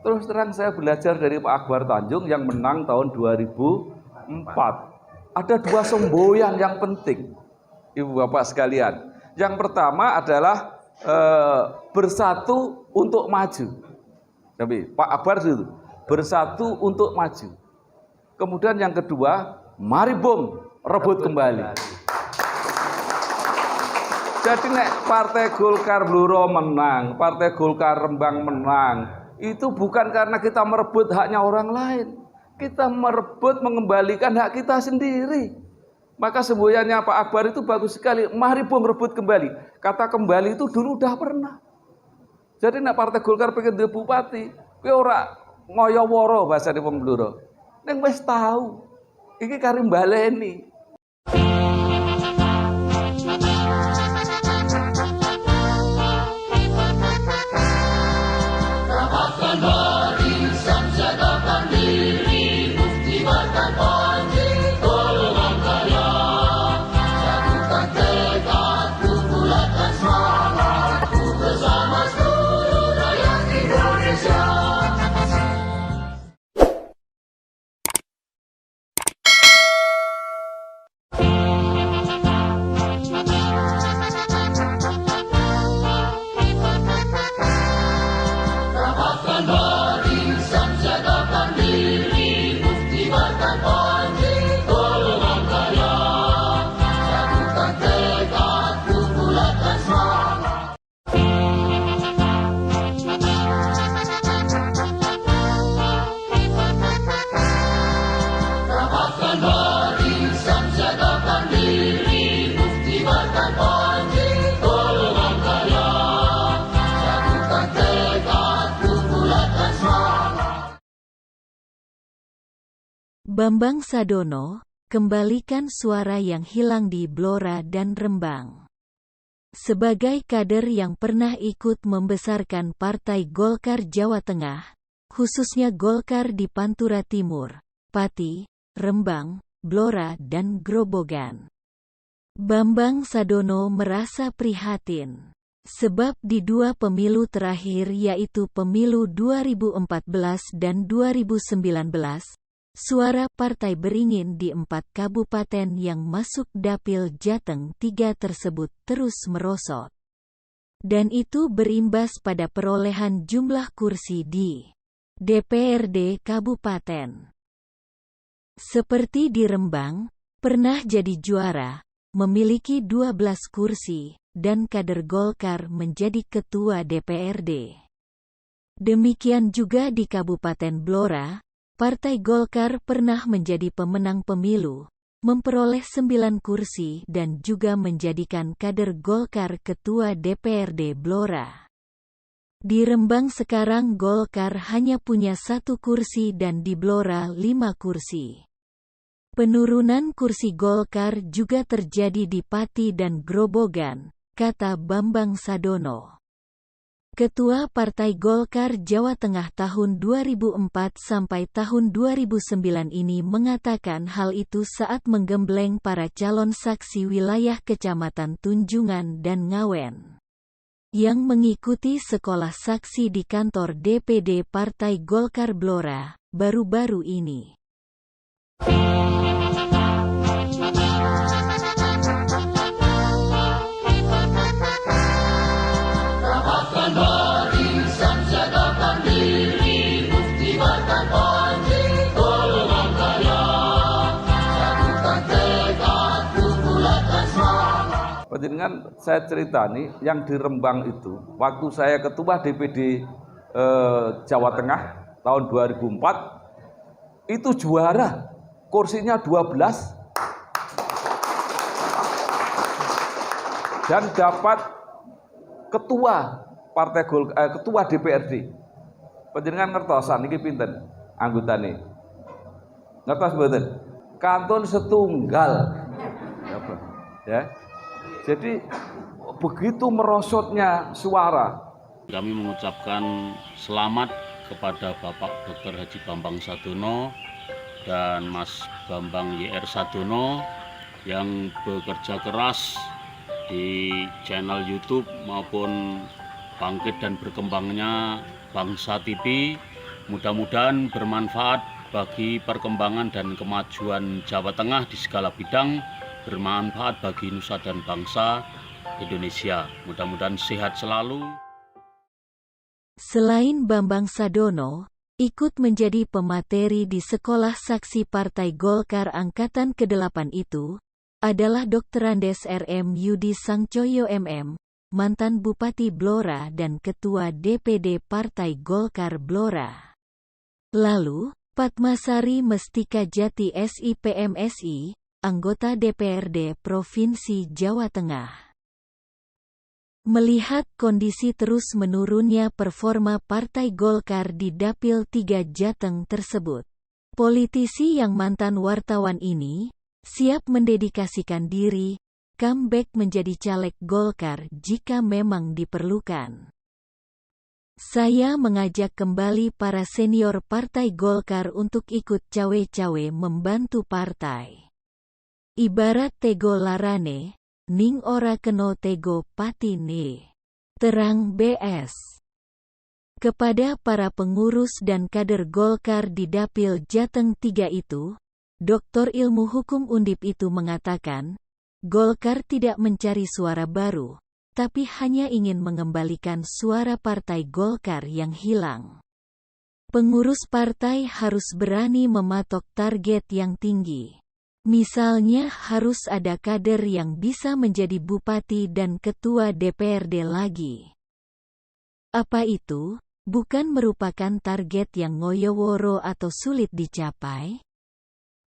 Terus terang saya belajar dari Pak Akbar Tanjung yang menang tahun 2004. Ada dua semboyan yang penting, Ibu Bapak sekalian. Yang pertama adalah bersatu untuk maju. Tapi Pak Akbar itu bersatu untuk maju. Kemudian yang kedua, mari bom rebut kembali. Jadi nek Partai Golkar Bluro menang, Partai Golkar Rembang menang, itu bukan karena kita merebut haknya orang lain. Kita merebut mengembalikan hak kita sendiri. Maka semboyannya Pak Akbar itu bagus sekali. Mari bom rebut kembali. Kata kembali itu dulu udah pernah. Jadi nek Partai Golkar pengen duwe bupati, kowe ora ngoyo woro bahasane wong Bluro. Ning wis tahu. Iki kari mbaleni. Bambang Sadono, kembalikan suara yang hilang di Blora dan Rembang. Sebagai kader yang pernah ikut membesarkan Partai Golkar Jawa Tengah, khususnya Golkar di Pantura Timur, Pati, Rembang, Blora dan Grobogan, Bambang Sadono merasa prihatin. Sebab di dua pemilu terakhir yaitu pemilu 2014 dan 2019, suara Partai Beringin di 4 kabupaten yang masuk Dapil Jateng 3 tersebut terus merosot. Dan itu berimbas pada perolehan jumlah kursi di DPRD kabupaten. Seperti di Rembang, pernah jadi juara, memiliki 12 kursi, dan kader Golkar menjadi ketua DPRD. Demikian juga di Kabupaten Blora, Partai Golkar pernah menjadi pemenang pemilu, memperoleh 9 kursi dan juga menjadikan kader Golkar ketua DPRD Blora. Di Rembang sekarang Golkar hanya punya 1 kursi dan di Blora 5 kursi. Penurunan kursi Golkar juga terjadi di Pati dan Grobogan, kata Bambang Sadono. Ketua Partai Golkar Jawa Tengah tahun 2004 sampai tahun 2009 ini mengatakan hal itu saat menggembleng para calon saksi wilayah Kecamatan Tunjungan dan Ngawen yang mengikuti sekolah saksi di kantor DPD Partai Golkar Blora baru-baru ini. Dengan saya cerita nih, yang di Rembang itu, waktu saya ketua DPD Jawa Tengah tahun 2004, itu juara, kursinya 12, dan dapat ketua Partai ketua DPRD. Panjenengan ngertosan niki pinten anggotane? Ngertos mboten? Kantun setunggal. Ya. Jadi begitu merosotnya suara. Kami mengucapkan selamat kepada Bapak Dr. Haji Bambang Sadono dan Mas Bambang YR Sadono yang bekerja keras di channel YouTube maupun Bangkit dan Berkembangnya Bangsa TV Mudah-mudahan bermanfaat bagi perkembangan dan kemajuan Jawa Tengah di segala bidang, bermanfaat bagi nusa dan bangsa Indonesia. Mudah-mudahan sehat selalu. Selain Bambang Sadono, ikut menjadi pemateri di Sekolah Saksi Partai Golkar Angkatan ke-8 itu, adalah Dr. Andes RM Yudi Sangcoyo MM, mantan Bupati Blora dan Ketua DPD Partai Golkar Blora. Lalu, Padmasari Mestika Jati SIPMSI, anggota DPRD Provinsi Jawa Tengah. Melihat kondisi terus menurunnya performa Partai Golkar di Dapil 3 Jateng tersebut, politisi yang mantan wartawan ini siap mendedikasikan diri, comeback menjadi caleg Golkar jika memang diperlukan. Saya mengajak kembali para senior Partai Golkar untuk ikut cawe-cawe membantu partai. Ibarat tego larane, ning ora keno tego patine. Terang BS. Kepada para pengurus dan kader Golkar di Dapil Jateng 3 itu, Doktor Ilmu Hukum Undip itu mengatakan, Golkar tidak mencari suara baru, tapi hanya ingin mengembalikan suara Partai Golkar yang hilang. Pengurus partai harus berani mematok target yang tinggi. Misalnya harus ada kader yang bisa menjadi bupati dan ketua DPRD lagi. Apa itu? Bukan merupakan target yang ngoyoworo atau sulit dicapai?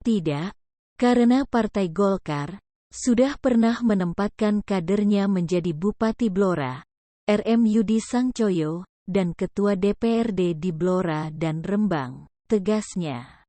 Tidak, karena Partai Golkar sudah pernah menempatkan kadernya menjadi Bupati Blora, RM Yudi Sangcoyo, dan Ketua DPRD di Blora dan Rembang, tegasnya.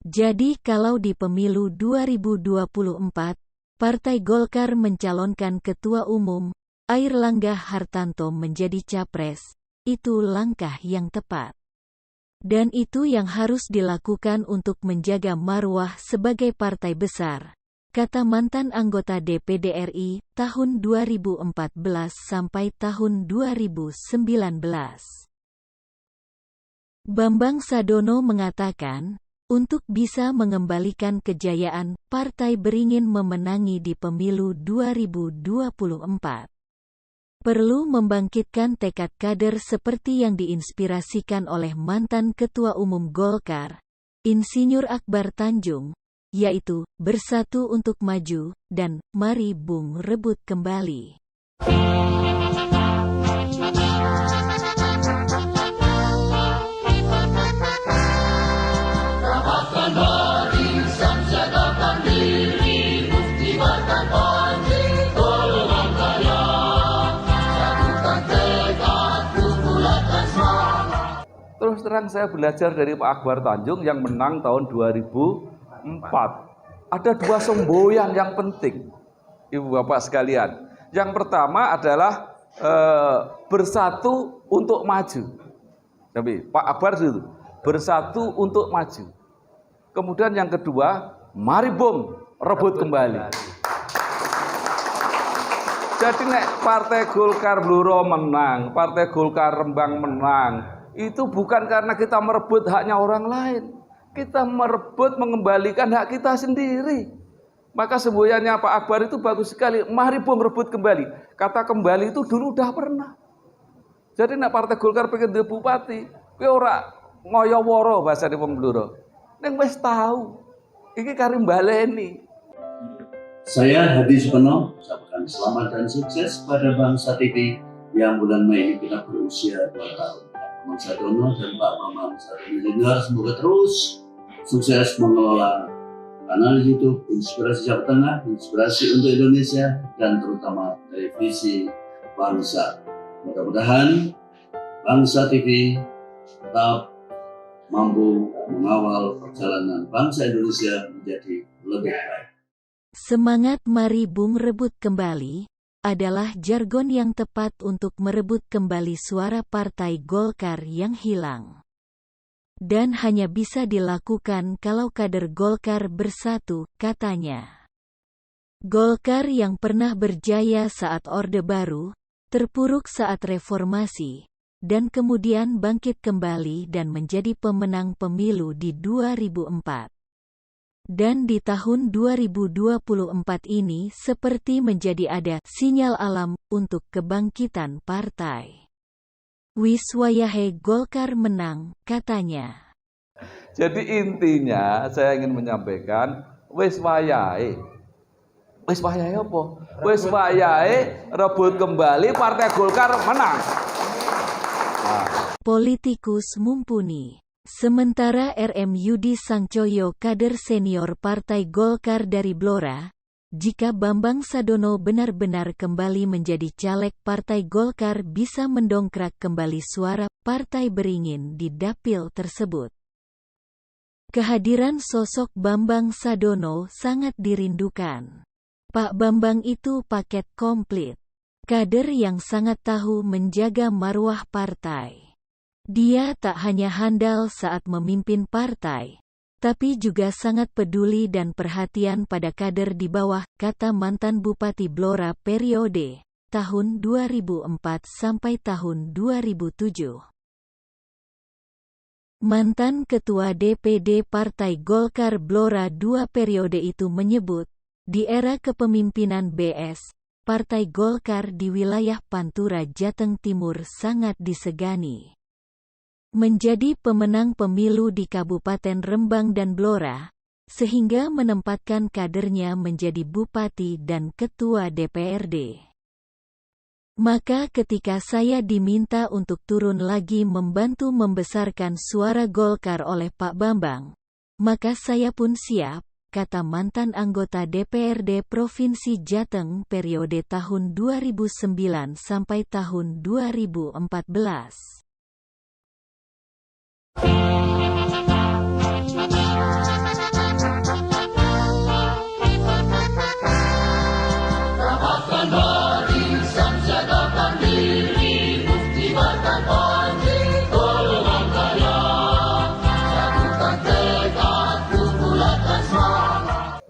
Jadi kalau di pemilu 2024, Partai Golkar mencalonkan Ketua Umum, Airlangga Hartanto menjadi Capres, itu langkah yang tepat. Dan itu yang harus dilakukan untuk menjaga marwah sebagai partai besar, kata mantan anggota DPD RI tahun 2014 sampai tahun 2019. Bambang Sadono mengatakan, untuk bisa mengembalikan kejayaan, partai beringin memenangi di pemilu 2024. Perlu membangkitkan tekad kader seperti yang diinspirasikan oleh mantan Ketua Umum Golkar, Insinyur Akbar Tanjung, yaitu, bersatu untuk maju, dan, mari Bung rebut kembali. Terus terang saya belajar dari Pak Akbar Tanjung yang menang tahun 2004. Ada dua semboyan yang penting, Ibu Bapak sekalian. Yang pertama adalah bersatu untuk maju. Tapi Pak Akbar itu bersatu untuk maju. Kemudian yang kedua, mari Bung rebut kembali. Jadi nek Partai Golkar Bluro menang, Partai Golkar Rembang menang, itu bukan karena kita merebut haknya orang lain. Kita merebut mengembalikan hak kita sendiri. Maka semboyannya Pak Akbar itu bagus sekali. Mari Bung rebut kembali. Kata kembali itu dulu udah pernah. Jadi nek Partai Golkar pengen jadi bupati, kowe ora ngoyo-woro bahasa di wong Bluro. Ning wis tahu. Iki karim baleni. Saya Hadi Supeno ucapkan selamat dan sukses pada Bangsa TV yang bulan Mei ini kita berusia 2 tahun. Pak Bambang Sadono dan Pak Bambang Sadono Junior semoga terus sukses mengelola kanal YouTube Inspirasi Jawa Tengah, Inspirasi untuk Indonesia, dan terutama televisi bangsa. Mudah-mudahan Bangsa TV tetap mampu mengawal perjalanan bangsa Indonesia menjadi lebih baik. Semangat mari Bung rebut kembali adalah jargon yang tepat untuk merebut kembali suara Partai Golkar yang hilang. Dan hanya bisa dilakukan kalau kader Golkar bersatu, katanya. Golkar yang pernah berjaya saat Orde Baru, terpuruk saat reformasi, dan kemudian bangkit kembali dan menjadi pemenang pemilu di 2004. Dan di tahun 2024 ini seperti menjadi ada sinyal alam untuk kebangkitan partai. Wis wayahe Golkar menang, katanya. Jadi intinya saya ingin menyampaikan wis wayahe. Wis wayahe apa? Wis wayahe rebut kembali Partai Golkar menang. Politikus mumpuni. Sementara RM Yudi Sangcoyo kader senior Partai Golkar dari Blora, jika Bambang Sadono benar-benar kembali menjadi caleg Partai Golkar bisa mendongkrak kembali suara Partai Beringin di dapil tersebut. Kehadiran sosok Bambang Sadono sangat dirindukan. Pak Bambang itu paket komplit. Kader yang sangat tahu menjaga marwah partai. Dia tak hanya handal saat memimpin partai, tapi juga sangat peduli dan perhatian pada kader di bawah, kata mantan Bupati Blora periode tahun 2004 sampai tahun 2007. Mantan Ketua DPD Partai Golkar Blora 2 periode itu menyebut, di era kepemimpinan BS, Partai Golkar di wilayah Pantura Jateng Timur sangat disegani. Menjadi pemenang pemilu di Kabupaten Rembang dan Blora, sehingga menempatkan kadernya menjadi bupati dan ketua DPRD. Maka ketika saya diminta untuk turun lagi membantu membesarkan suara Golkar oleh Pak Bambang, maka saya pun siap, kata mantan anggota DPRD Provinsi Jateng periode tahun 2009 sampai tahun 2014.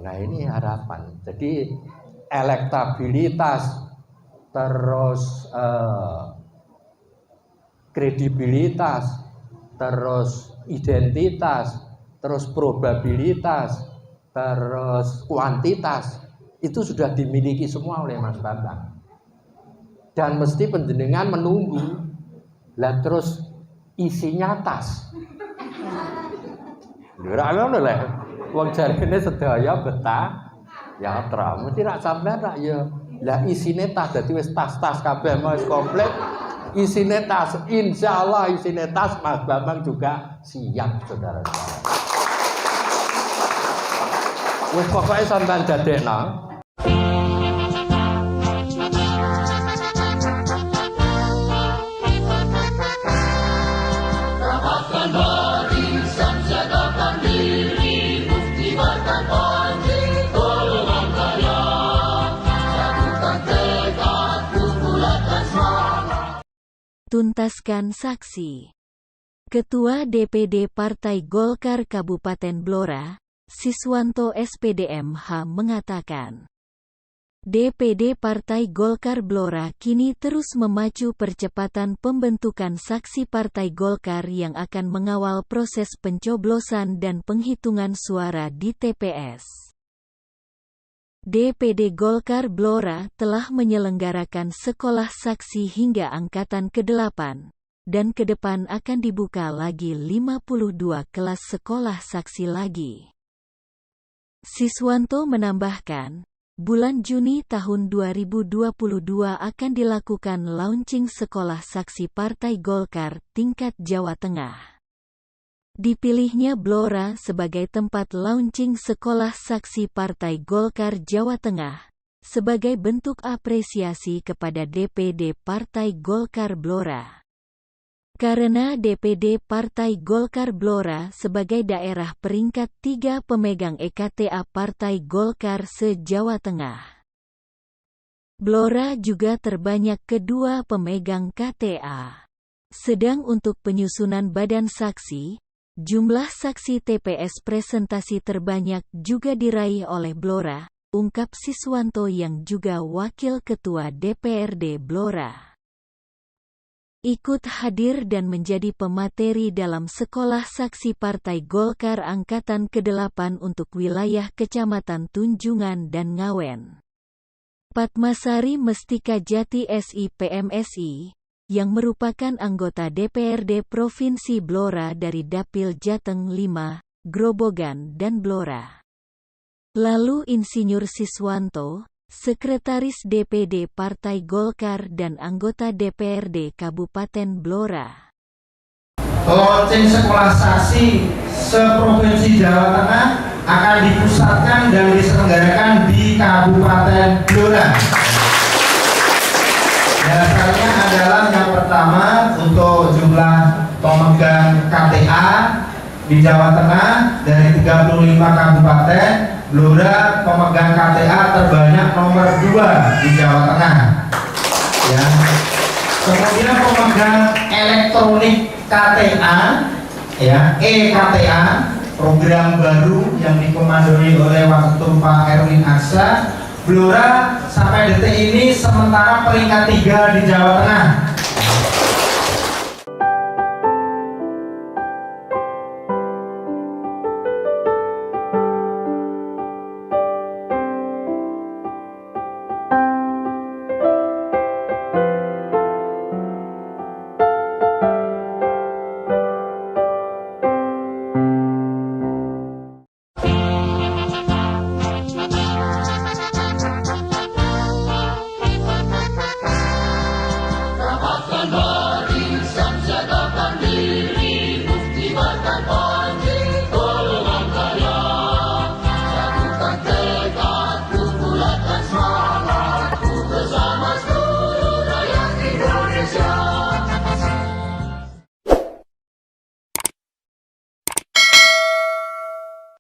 Nah ini harapan. Jadi elektabilitas terus kredibilitas, terus identitas, terus probabilitas, terus kuantitas, itu sudah dimiliki semua oleh Mas Bambang. Dan mesti penjenengan menunggu, lah terus isinya tas. Ora ngono lho. Wong jarene sedaya betah, ya tra, mesti rak sampean rak ya. Lah isine tas, dadi wis tas-tas kabeh wis komplit. Isine tas, insyaallah isine tas Mas Bambang juga siap, saudara-saudara. Wis pokoke sampean dadekno. Tuntaskan saksi. Ketua DPD Partai Golkar Kabupaten Blora, Siswanto SPDMH mengatakan, DPD Partai Golkar Blora kini terus memacu percepatan pembentukan saksi Partai Golkar yang akan mengawal proses pencoblosan dan penghitungan suara di TPS. DPD Golkar Blora telah menyelenggarakan sekolah saksi hingga angkatan ke-8, dan ke depan akan dibuka lagi 52 kelas sekolah saksi lagi. Siswanto menambahkan, bulan Juni tahun 2022 akan dilakukan launching sekolah saksi Partai Golkar tingkat Jawa Tengah. Dipilihnya Blora sebagai tempat launching sekolah saksi Partai Golkar Jawa Tengah, sebagai bentuk apresiasi kepada DPD Partai Golkar Blora. Karena DPD Partai Golkar Blora sebagai daerah peringkat 3 pemegang EKTA Partai Golkar se-Jawa Tengah. Blora juga terbanyak kedua pemegang KTA. Sedang untuk penyusunan badan saksi, jumlah saksi TPS presentasi terbanyak juga diraih oleh Blora, ungkap Siswanto yang juga Wakil Ketua DPRD Blora. ikut hadir dan menjadi pemateri dalam Sekolah Saksi Partai Golkar Angkatan ke-8 untuk wilayah Kecamatan Tunjungan dan Ngawen. Padmasari Mestika Jati SIPMSI, yang merupakan anggota DPRD Provinsi Blora dari Dapil Jateng 5, Grobogan dan Blora. Lalu Insinyur Siswanto, Sekretaris DPD Partai Golkar dan anggota DPRD Kabupaten Blora. Launching sekolah saksi se-Provinsi Jawa Tengah akan dipusatkan dan diselenggarakan di Kabupaten Blora. Dasarnya adalah yang pertama untuk jumlah pemegang KTA di Jawa Tengah dari 35 kabupaten, Blora pemegang KTA terbanyak nomor 2 di Jawa Tengah. Ya. Kemudian pemegang elektronik KTA, ya, e-KTA, program baru yang dikomandoi oleh Waktu Pak Erwin Aksa. Blora sampai detik ini sementara peringkat 3 di Jawa Tengah.